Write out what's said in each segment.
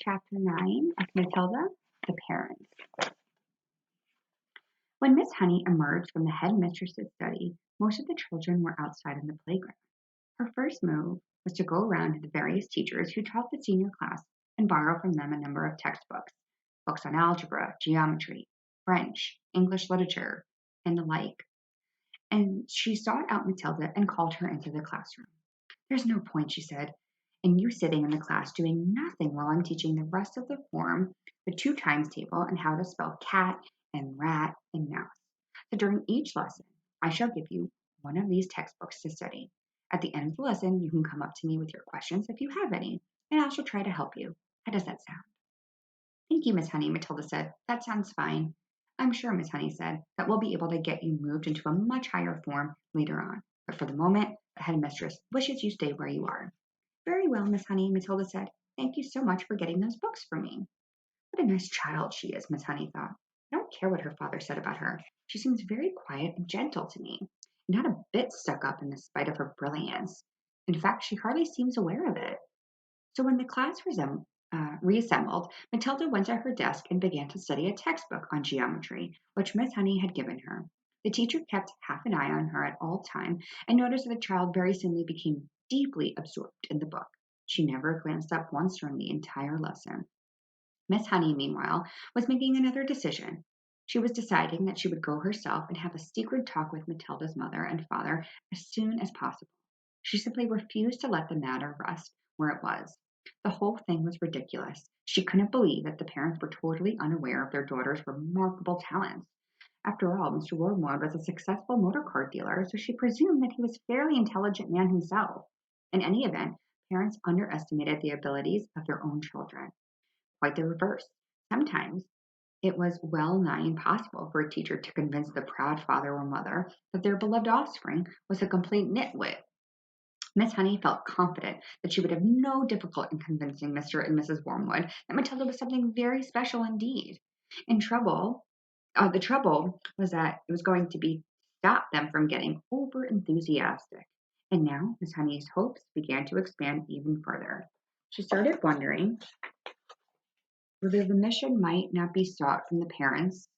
Chapter 9 of Matilda, the Parents. When Miss Honey emerged from the headmistress's study, most of the children were outside in the playground. Her first move was to go around to the various teachers who taught the senior class and borrow from them a number of textbooks, books on algebra, geometry, French, English literature, and the like. And she sought out Matilda and called her into the classroom. "There's no point," she said, "in you sitting in the class doing nothing while I'm teaching the rest of the form the two times table and how to spell cat and rat and mouse. So during each lesson, I shall give you one of these textbooks to study. At the end of the lesson, you can come up to me with your questions if you have any, and I shall try to help you. How does that sound?" "Thank you, Miss Honey," Matilda said. "That sounds fine." "I'm sure," Miss Honey said, "that we'll be able to get you moved into a much higher form later on. But for the moment, the headmistress wishes you stay where you are." "Very well, Miss Honey," Matilda said. "Thank you so much for getting those books for me." What a nice child she is, Miss Honey thought. I don't care what her father said about her. She seems very quiet and gentle to me, not a bit stuck up in spite of her brilliance. In fact, she hardly seems aware of it. So when the class reassembled, Matilda went to her desk and began to study a textbook on geometry, which Miss Honey had given her. The teacher kept half an eye on her at all time and noticed that the child very soon became deeply absorbed in the book. She never glanced up once during the entire lesson. Miss Honey, meanwhile, was making another decision. She was deciding that she would go herself and have a secret talk with Matilda's mother and father as soon as possible. She simply refused to let the matter rest where it was. The whole thing was ridiculous. She couldn't believe that the parents were totally unaware of their daughter's remarkable talents. After all, Mr. Wormwood was a successful motor car dealer, so she presumed that he was a fairly intelligent man himself. In any event, parents underestimated the abilities of their own children. Quite the reverse. Sometimes it was well nigh impossible for a teacher to convince the proud father or mother that their beloved offspring was a complete nitwit. Miss Honey felt confident that she would have no difficulty in convincing Mr. and Mrs. Wormwood that Matilda was something very special indeed. The trouble was that it was going to stop them from getting over enthusiastic. And now Miss Honey's hopes began to expand even further. She started wondering whether the mission might not be sought from the parents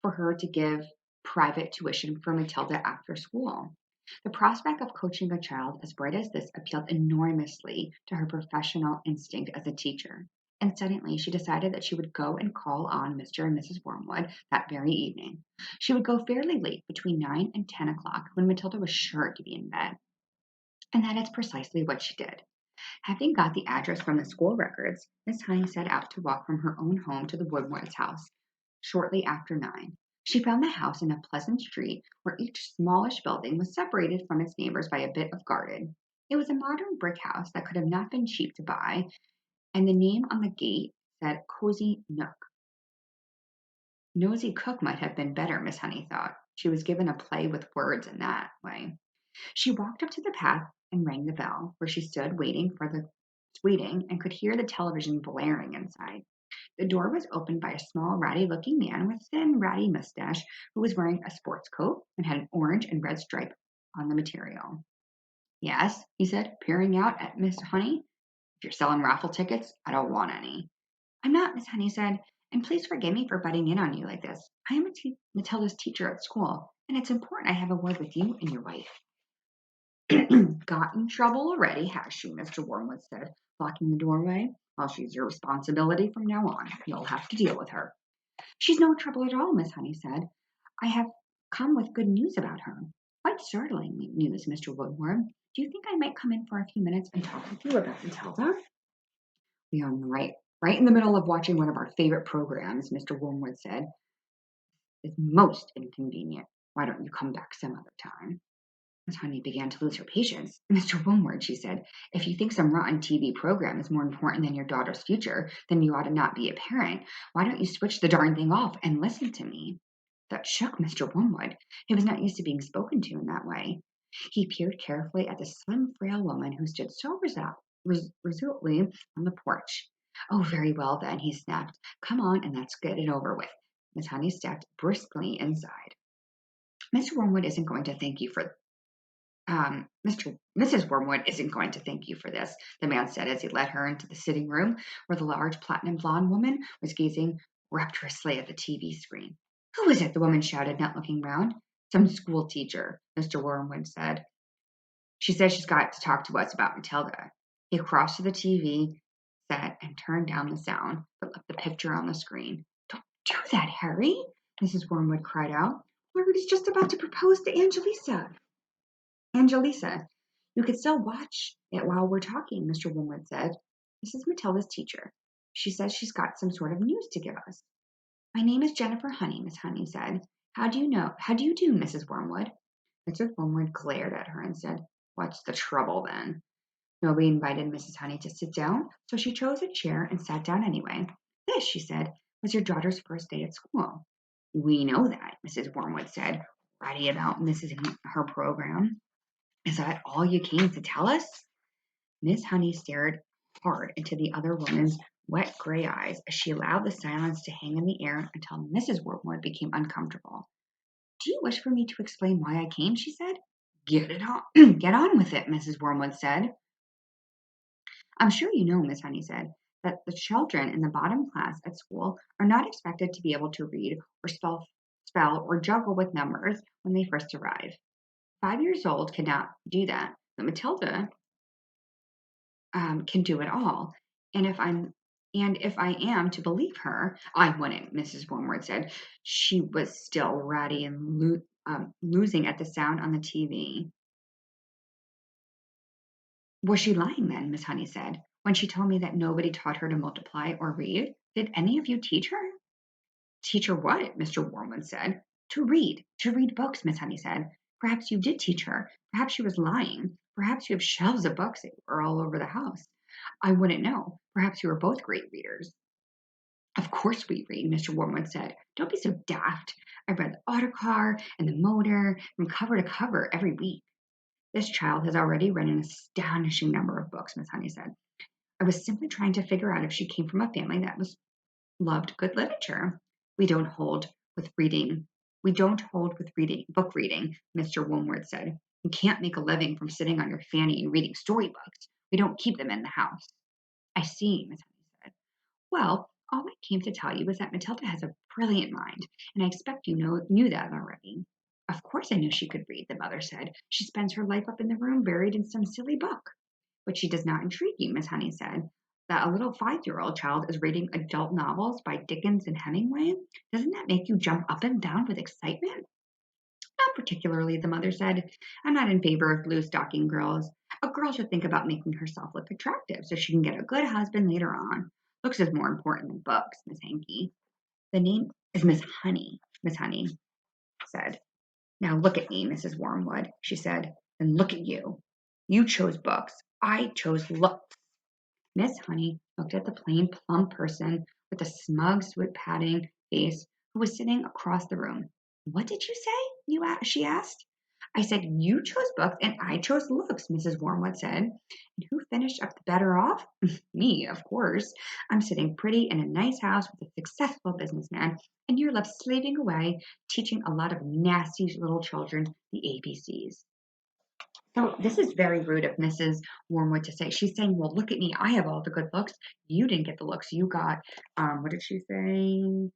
for her to give private tuition for Matilda after school. The prospect of coaching a child as bright as this appealed enormously to her professional instinct as a teacher, and suddenly she decided that she would go and call on Mr. and Mrs. Wormwood that very evening. She would go fairly late, between 9 and 10 o'clock, when Matilda was sure to be in bed. And that is precisely what she did. Having got the address from the school records, Miss Honey set out to walk from her own home to the Woodwards' house shortly after 9. She found the house in a pleasant street where each smallish building was separated from its neighbors by a bit of garden. It was a modern brick house that could have not been cheap to buy, and the name on the gate said Cozy Nook. Nosy Cook might have been better, Miss Honey thought. She was given a play with words in that way. She walked up to the path and rang the bell, where she stood waiting and could hear the television blaring inside. The door was opened by a small, ratty-looking man with a thin, ratty mustache who was wearing a sports coat and had an orange and red stripe on the material. "Yes," he said, peering out at Miss Honey. "If you're selling raffle tickets, I don't want any." "I'm not," Miss Honey said, "and please forgive me for butting in on you like this. I am Matilda's teacher at school, and it's important I have a word with you and your wife." "Got in trouble already, has she?" Mr. Wormwood said, blocking the doorway. "Well, she's your responsibility from now on. You'll have to deal with her." "She's no trouble at all," Miss Honey said. "I have come with good news about her. Quite startling news, Mr. Woodward. Do you think I might come in for a few minutes and talk with you about Matilda?" "We are right in the middle of watching one of our favorite programs," Mr. Wormwood said. "It's most inconvenient. Why don't you come back some other time?" Miss Honey began to lose her patience. "Mr. Wormwood," she said, "if you think some rotten TV program is more important than your daughter's future, then you ought to not be a parent. Why don't you switch the darn thing off and listen to me?" That shook Mr. Wormwood. He was not used to being spoken to in that way. He peered carefully at the slim, frail woman who stood so resolutely on the porch. "Oh, very well then," he snapped. "Come on and let's get it over with." Miss Honey stepped briskly inside. "Mr. Wormwood isn't going to thank you for Mrs. Wormwood isn't going to thank you for this, the man said as he led her into the sitting room where the large platinum blonde woman was gazing rapturously at the TV screen. Who is it? The woman shouted, not looking round. Some school teacher, Mr. Wormwood said. She says she's got to talk to us about Matilda. He crossed to the TV set and turned down the sound, but left the picture on the screen. Don't do that, Harry, Mrs. Wormwood cried out. Margaret is just about to propose to Angelisa, you could still watch it while we're talking, Mr. Wormwood said. This is Matilda's teacher. She says she's got some sort of news to give us. My name is Jennifer Honey, Miss Honey said. How do you know? How do you do, Mrs. Wormwood? Mrs. Wormwood glared at her and said, What's the trouble then? Nobody invited Mrs. Honey to sit down, so she chose a chair and sat down anyway. This, she said, was your daughter's first day at school. We know that, Mrs. Wormwood said, writing about her program. Is that all you came to tell us? Miss Honey stared hard into the other woman's wet gray eyes as she allowed the silence to hang in the air until Mrs. Wormwood became uncomfortable. Do you wish for me to explain why I came? She said. Get it on. Get on with it, Mrs. Wormwood said. I'm sure you know, Miss Honey said, that the children in the bottom class at school are not expected to be able to read or spell or juggle with numbers when they first arrive. 5 years old cannot do that, but Matilda can do it all. And if I am to believe her, I wouldn't, Mrs. Wormwood said. She was still ratty and losing at the sound on the TV. Was she lying then, Miss Honey said, when she told me that nobody taught her to multiply or read? Did any of you teach her? Teach her what? Mr. Wormwood said. To read books, Miss Honey said. Perhaps you did teach her. Perhaps she was lying. Perhaps you have shelves of books that are all over the house. I wouldn't know. Perhaps you were both great readers. Of course we read, Mr. Wormwood said. Don't be so daft. I read the autocar and the motor from cover to cover every week. This child has already read an astonishing number of books, Miss Honey said. I was simply trying to figure out if she came from a family that loved good literature. We don't hold with reading. We don't hold with book reading, Mr. Wormwood said. You can't make a living from sitting on your fanny and reading storybooks. We don't keep them in the house. I see, Miss Honey said. Well, all I came to tell you is that Matilda has a brilliant mind, and I expect you knew that already. Of course I knew she could read, the mother said. She spends her life up in the room buried in some silly book. But she does not intrigue you, Miss Honey said. That a little 5-year-old child is reading adult novels by Dickens and Hemingway? Doesn't that make you jump up and down with excitement? Not particularly, the mother said. I'm not in favor of blue stocking girls. A girl should think about making herself look attractive so she can get a good husband later on. Looks is more important than books, Miss Hankey. The name is Miss Honey said. Now look at me, Mrs. Wormwood, she said. And look at you. You chose books. I chose looks. Miss Honey looked at the plain, plump person with the smug, sweat-padding face who was sitting across the room. What did you say? She asked. I said you chose books and I chose looks, Mrs. Wormwood said. And who finished up the better off? Me, of course. I'm sitting pretty in a nice house with a successful businessman, and you're left slaving away, teaching a lot of nasty little children the ABCs. So this is very rude of Mrs. Wormwood to say. She's saying, well, look at me. I have all the good looks. You didn't get the looks. You got, what did she say?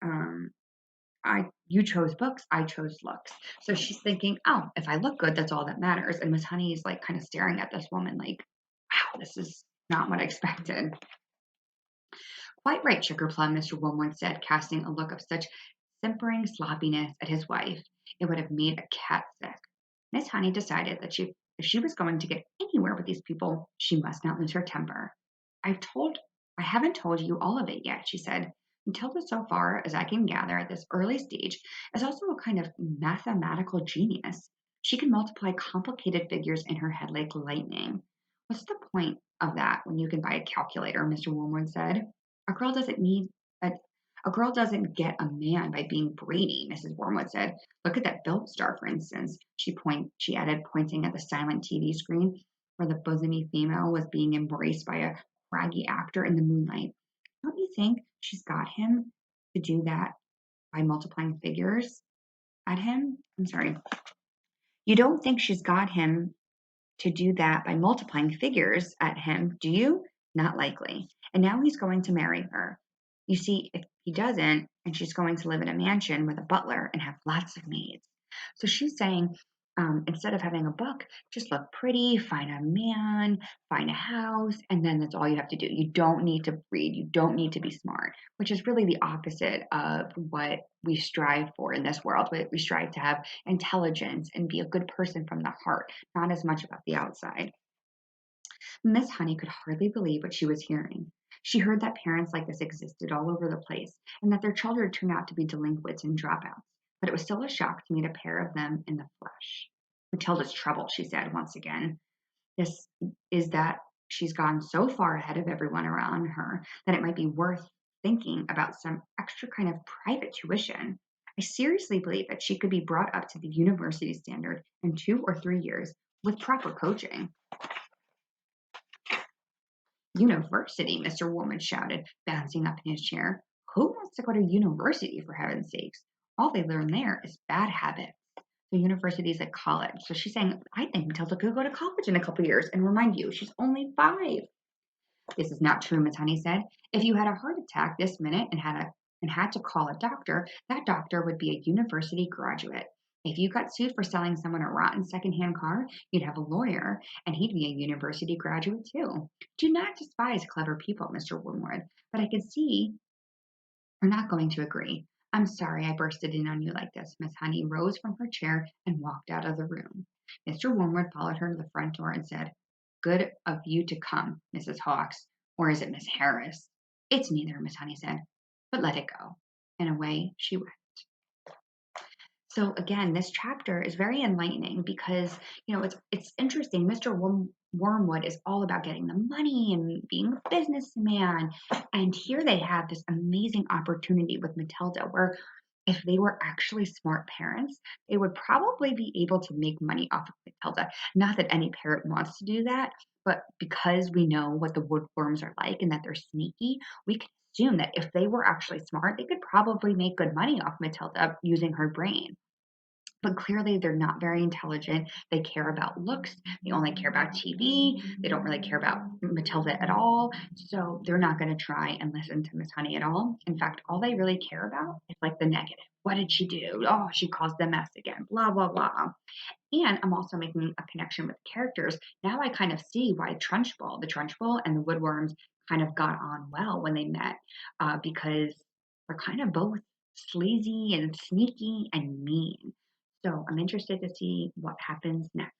Um, you chose books. I chose looks. So she's thinking, oh, if I look good, that's all that matters. And Miss Honey is like kind of staring at this woman like, wow, this is not what I expected. Quite right, Sugar Plum, Mr. Wormwood said, casting a look of such simpering sloppiness at his wife, it would have made a cat sick. Miss Honey decided that if she was going to get anywhere with these people, she must not lose her temper. I haven't told you all of it yet, she said. Matilda, so far as I can gather at this early stage, is also a kind of mathematical genius. She can multiply complicated figures in her head like lightning. What's the point of that when you can buy a calculator? Mr. Wormwood said. A girl doesn't need a a girl doesn't get a man by being brainy, Mrs. Wormwood said. Look at that film star, for instance. She added, pointing at the silent TV screen where the bosomy female was being embraced by a craggy actor in the moonlight. Don't you think she's got him to do that by multiplying figures at him? I'm sorry. You don't think she's got him to do that by multiplying figures at him, do you? Not likely. And now he's going to marry her. You see, if he doesn't, and she's going to live in a mansion with a butler and have lots of maids. So she's saying, instead of having a book, just look pretty, find a man, find a house, and then that's all you have to do. You don't need to read, you don't need to be smart, which is really the opposite of what we strive for in this world. We strive to have intelligence and be a good person from the heart, not as much about the outside. Miss Honey could hardly believe what she was hearing. She heard that parents like this existed all over the place, and that their children turned out to be delinquents and dropouts, but it was still a shock to meet a pair of them in the flesh. Matilda's trouble, she said once again, this is that she's gone so far ahead of everyone around her that it might be worth thinking about some extra kind of private tuition. I seriously believe that she could be brought up to the university standard in 2 or 3 years with proper coaching. University, Mr. Woolman shouted, bouncing up in his chair. Who wants to go to university, for heaven's sakes? All they learn there is bad habits. The university is at college. So she's saying, I think Matilda could go to college in a couple of years. And remind you, she's only 5. This is not true, Miss Honey said. If you had a heart attack this minute and had to call a doctor, that doctor would be a university graduate. If you got sued for selling someone a rotten secondhand car, you'd have a lawyer, and he'd be a university graduate too. Do not despise clever people, Mr. Wormwood, but I can see we're not going to agree. I'm sorry I bursted in on you like this. Miss Honey rose from her chair and walked out of the room. Mr. Wormwood followed her to the front door and said, Good of you to come, Mrs. Hawks. Or is it Miss Harris? It's neither, Miss Honey said. But let it go. And away she went. So again, this chapter is very enlightening because it's interesting. Mr. Wormwood is all about getting the money and being a businessman, and here they have this amazing opportunity with Matilda, where if they were actually smart parents, they would probably be able to make money off of Matilda. Not that any parent wants to do that, but because we know what the woodworms are like and that they're sneaky, we can assume that if they were actually smart, they could probably make good money off Matilda using her brain. But clearly, they're not very intelligent. They care about looks. They only care about TV. They don't really care about Matilda at all. So they're not going to try and listen to Miss Honey at all. In fact, all they really care about is like the negative. What did she do? Oh, she caused the mess again. Blah, blah, blah. And I'm also making a connection with characters. Now I kind of see why the Trunchbull and the Woodworms kind of got on well when they met, because they're kind of both sleazy and sneaky and mean. So I'm interested to see what happens next.